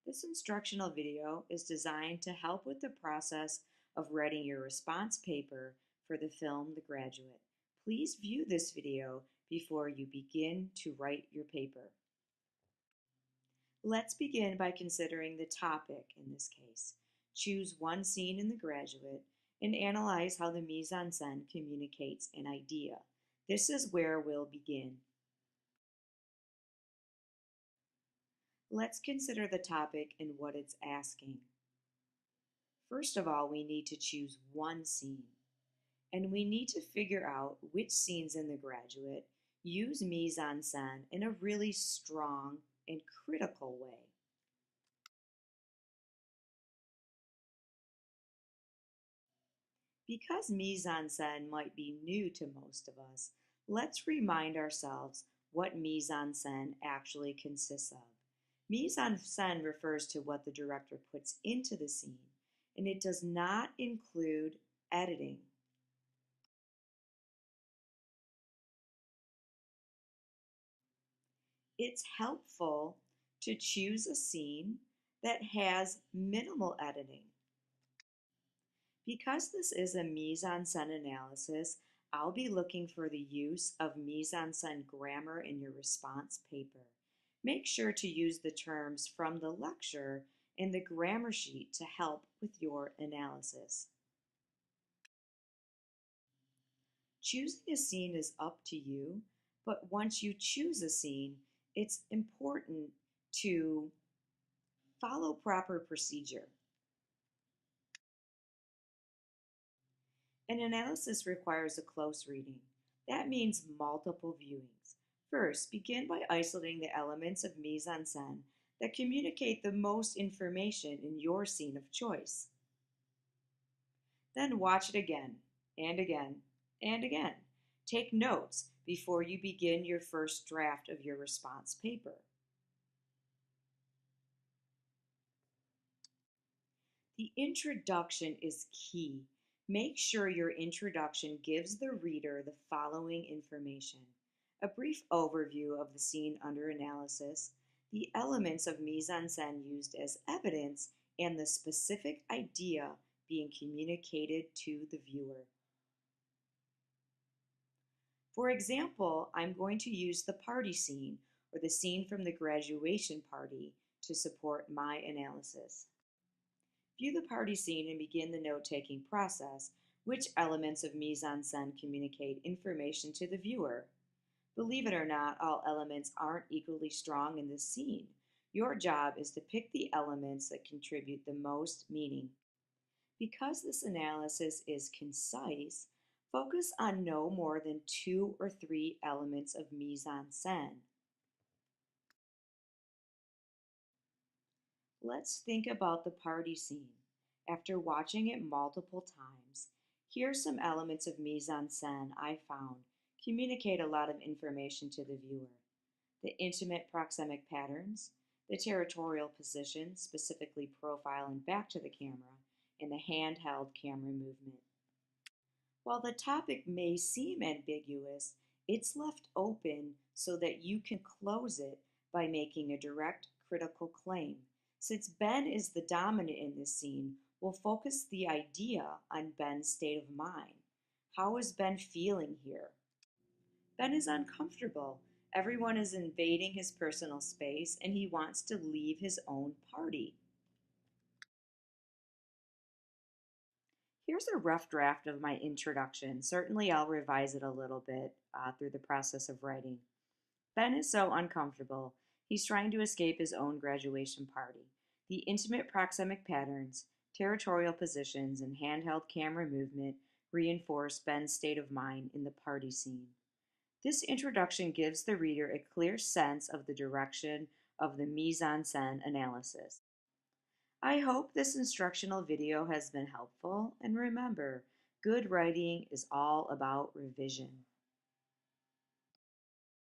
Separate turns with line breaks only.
This instructional video is designed to help with the process of writing your response paper for the film The Graduate. Please view this video before you begin to write your paper. Let's begin by considering the topic in this case. Choose one scene in The Graduate and analyze how the mise en scène communicates an idea. This is where we'll begin. Let's consider the topic and what it's asking. First of all, we need to choose one scene, and we need to figure out which scenes in The Graduate use mise en scène in a really strong and critical way. Because mise en scène might be new to most of us, let's remind ourselves what mise en scène actually consists of. Mise en scène refers to what the director puts into the scene, and it does not include editing. It's helpful to choose a scene that has minimal editing. Because this is a mise en scène analysis, I'll be looking for the use of mise en scène grammar in your response paper. Make sure to use the terms from the lecture and the grammar sheet to help with your analysis. Choosing a scene is up to you, but once you choose a scene, it's important to follow proper procedure. An analysis requires a close reading. That means multiple viewings. First, begin by isolating the elements of mise en scène that communicate the most information in your scene of choice. Then watch it again, and again, and again. Take notes before you begin your first draft of your response paper. The introduction is key. Make sure your introduction gives the reader the following information: a brief overview of the scene under analysis, the elements of mise en scène used as evidence, and the specific idea being communicated to the viewer. For example, I'm going to use the party scene or the scene from the graduation party to support my analysis. View the party scene and begin the note-taking process. Which elements of mise en scène communicate information to the viewer? Believe it or not, all elements aren't equally strong in this scene. Your job is to pick the elements that contribute the most meaning. Because this analysis is concise, focus on no more than 2 or 3 elements of mise en scène. Let's think about the party scene. After watching it multiple times, here's some elements of mise en scène I found communicate a lot of information to the viewer. The intimate proxemic patterns, the territorial position, specifically profile and back to the camera, and the handheld camera movement. While the topic may seem ambiguous, it's left open so that you can close it by making a direct critical claim. Since Ben is the dominant in this scene, we'll focus the idea on Ben's state of mind. How is Ben feeling here? Ben is uncomfortable. Everyone is invading his personal space and he wants to leave his own party. Here's a rough draft of my introduction. Certainly I'll revise it a little bit through the process of writing. Ben is so uncomfortable. He's trying to escape his own graduation party. The intimate proxemic patterns, territorial positions, and handheld camera movement reinforce Ben's state of mind in the party scene. This introduction gives the reader a clear sense of the direction of the mise en scène analysis. I hope this instructional video has been helpful, and remember, good writing is all about revision.